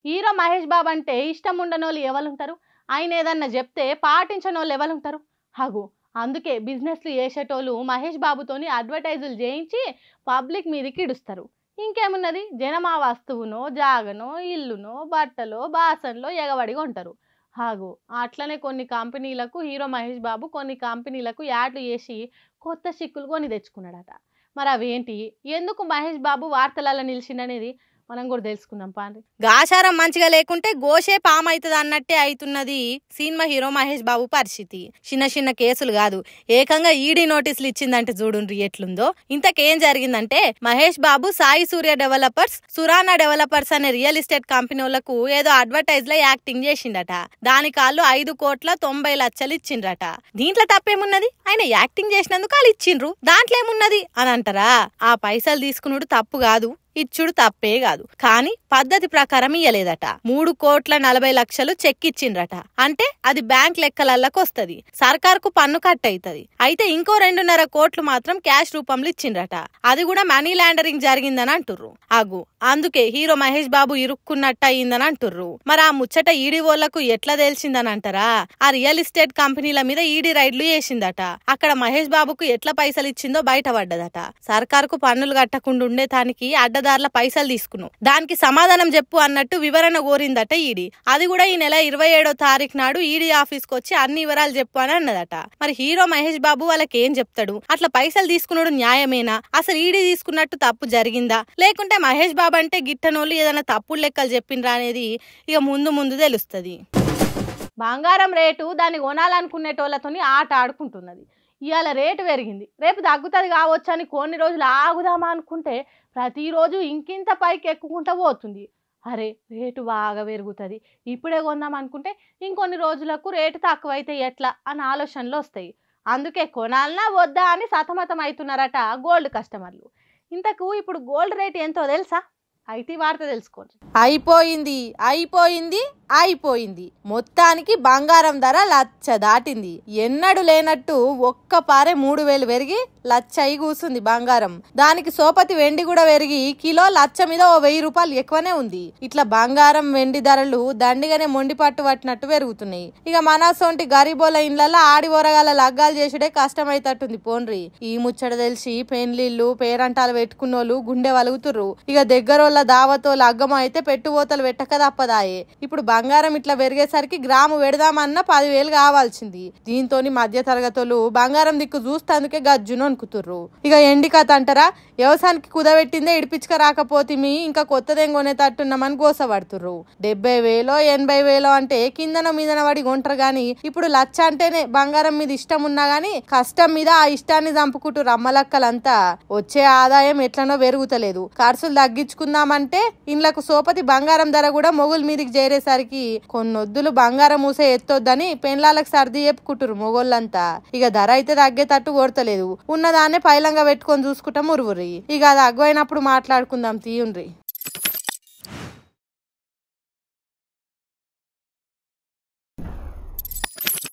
Hero Mahesh Babu అంటే ఇష్టం ఉండనోళ్ళు ఎవరుంటారు? ఆయన ఏదన్నా చెప్తే పాటించనోళ్ళు ఎవరుంటారు? హగు అందుకే బిజినెస్లు చేసేటోళ్ళు మహేష్ బాబుతోని అడ్వర్టైజులు చేయించి పబ్లిక్ మీదకి ఇడుస్తారు. ఇంకేమున్నది, జనం ఆ వస్తువునో జాగనో ఇల్లునో బట్టలో బాసన్లో ఎగబడిగా ఉంటారు. హాగు అట్లనే కొన్ని కంపెనీలకు హీరో మహేష్ బాబు కొన్ని కంపెనీలకు యాడ్లు చేసి కొత్త చిక్కులు కొని తెచ్చుకున్నాడట. మరి అవేంటి, ఎందుకు మహేష్ బాబు వార్తలలో నిలిచిండనేది మనం కూడా తెలుసుకుందాం పాండ్రి. గాచారం మంచిగా లేకుంటే గోషే పామైతుంది అన్నట్టే అవుతున్నది సినిమా హీరో మహేష్ బాబు పరిస్థితి. చిన్న చిన్న కేసులు కాదు, ఏకంగా ఈడీ నోటీసులు ఇచ్చిందంటే చూడుండ్రి ఎట్లుందో. ఇంతకేం జరిగిందంటే మహేష్ బాబు సాయి సూర్య డెవలపర్స్, సురానా డెవలపర్స్ అనే రియల్ ఎస్టేట్ కంపెనీ వాళ్ళకు ఏదో అడ్వర్టైజ్ లో యాక్టింగ్ చేసిండట. దానికి వాళ్ళు 5,90,00,000 ఇచ్చిండ్రట. దీంట్లో తప్పేమున్నది, ఆయన యాక్టింగ్ చేసినందుకు వాళ్ళు ఇచ్చిండ్రు, దాంట్లో ఏమున్నది అని అంటారా? ఆ పైసలు తీసుకున్నాడు తప్పు కాదు, ఇచ్చుడు తప్పే కాదు, కానీ పద్ధతి ప్రకారం ఇయ్యలేదట. 3,40,00,000 చెక్ ఇచ్చిండ్రట. అంటే అది బ్యాంక్ లెక్కలకి వస్తది, సర్కార్కు పన్ను కట్ అవుతుంది. అయితే ఇంకో 2.5 కోట్లు మాత్రం క్యాష్ రూపంలో ఇచ్చిండ్రట. అది కూడా మనీ లాండరింగ్ జరిగిందని అంటుర్రు. అగు అందుకే హీరో మహేష్ బాబు ఇరుక్కున్నట్టు అయ్యిందని అంటుర్రు. మరి ఆ ముచ్చట ఈడీ వాళ్ళకు ఎట్లా తెలిసిందని అంటారా? ఆ రియల్ ఎస్టేట్ కంపెనీల మీద ఈడీ రైడ్లు చేసిందట. అక్కడ మహేష్ బాబుకు ఎట్లా పైసలు ఇచ్చిందో బయటపడ్డదట. సర్కార్కు పన్నులు కట్టకుండా ఉండేదానికి అడ్డదారుల పైసలు తీసుకున్నావు, దానికి సమాధానం చెప్పు అన్నట్టు వివరణ కోరిందట ఈడీ. అది కూడా ఈ నెల 27వ తారీఖు నాడు ఈడీ ఆఫీస్కి వచ్చి అన్ని వివరాలు చెప్పు అని అన్నదట. మరి హీరో మహేష్ బాబు వాళ్ళకి ఏం చెప్తాడు? అట్లా పైసలు తీసుకున్నాడు న్యాయమేనా? అసలు ఈడీ తీసుకున్నట్టు తప్పు జరిగిందా, లేకుంటే మహేష్ బాబు అంటే గిట్టనోళ్ళు ఏదైనా తప్పుడు లెక్కలు చెప్పిండ్రా అనేది ఇక ముందు ముందు తెలుస్తుంది. బంగారం రేటు దాన్ని కొనాలనుకునేటోళ్ళతోని ఆట ఆడుకుంటున్నది. ఇవాళ రేటు పెరిగింది, రేపు తగ్గుతుంది కావచ్చు అని కొన్ని రోజులు ఆగుదామా అనుకుంటే ప్రతిరోజు ఇంకింత పైకి ఎక్కుకుంటూ పోతుంది. అరే రేటు బాగా పెరుగుతుంది, ఇప్పుడే కొందాం అనుకుంటే ఇంకొన్ని రోజులకు రేటు తక్కువైతే ఎట్లా అని ఆలోచనలు వస్తాయి. అందుకే కొనాలనా వద్దా అని సతమతం అవుతున్నారట గోల్డ్ కస్టమర్లు. ఇంతకు ఇప్పుడు గోల్డ్ రేట్ ఎంతో తెలుసా? ఐటీ వార్త తెలుసుకోండి. అయిపోయింది అయిపోయింది అయిపోయింది, మొత్తానికి బంగారం ధర 1,00,000 దాటింది. ఎన్నడు లేనట్టు ఒక్కపారే 3,000 పెరిగి 1,00,000 అయి కూసుంది బంగారం. దానికి సోపతి వెండి కూడా పెరిగి కిలో 1,00,000 మీద 1,000 రూపాయలు ఎక్కువనే ఉంది. ఇట్లా బంగారం వెండి ధరలు దండిగానే మొండి పట్టు పట్టినట్టు పెరుగుతున్నాయి. ఇక మనసొంటి గరీబోల ఇండ్లలో ఆడి ఓరగాల లగ్గాలు చేసుడే కష్టమైతట్టుంది పోన్రి. ఈ ముచ్చట తెలిసి పెళ్లిళ్ళు పేరంటాలు పెట్టుకున్నోళ్ళు గుండె వలుగుతుర్రు. ఇక దగ్గరోళ్ళ దావతో లగ్గమ అయితే పెట్టుబోతలు పెట్టక తప్పదాయే. ఇప్పుడు బంగారం ఇట్లా పెరిగేసరికి గ్రాము పెడదామన్నా 10,000 కావాల్సింది. దీంతోని మధ్య తరగతులు బంగారం దిక్కు చూస్తేందుకే గజ్జును అనుకుతుర్రు. ఇక ఎండి కథ అంటారా, వ్యవసాయానికి కుదబెట్టిందే ఇడిపించుక రాకపోతే మీ ఇంకా కొత్తదేం కొనేటట్టున్నామని గోసపడుతుర్రు. 70,000 80,000 అంటే కిందన మీదన పడి కొంటారు గాని ఇప్పుడు 1,00,000 అంటేనే బంగారం మీద ఇష్టం ఉన్నా గాని కష్టం మీద ఆ ఇష్టాన్ని చంపుకుంటూ రమ్మలక్కలంతా. వచ్చే ఆదాయం ఎట్లనో పెరుగుతలేదు, ఖర్చులు తగ్గించుకుందామంటే ఇండ్లకు సోపతి బంగారం ధర కూడా మొగుల మీదకి చేరేసరికి కొన్నొద్దులు బంగారం మూసే ఎత్తొద్దని పెండ్లాలకు సర్ది చెప్పుకుంటురు మొగోళ్ళంతా. ఇక ధర అయితే తగ్గేటట్టు కొడతలేదు, ఉన్నదాన్నే పైలంగా పెట్టుకొని చూసుకుంటాం ఉరువురి. ఇక అది అగ్వైనప్పుడు మాట్లాడుకుందాం తీయుండ్రి.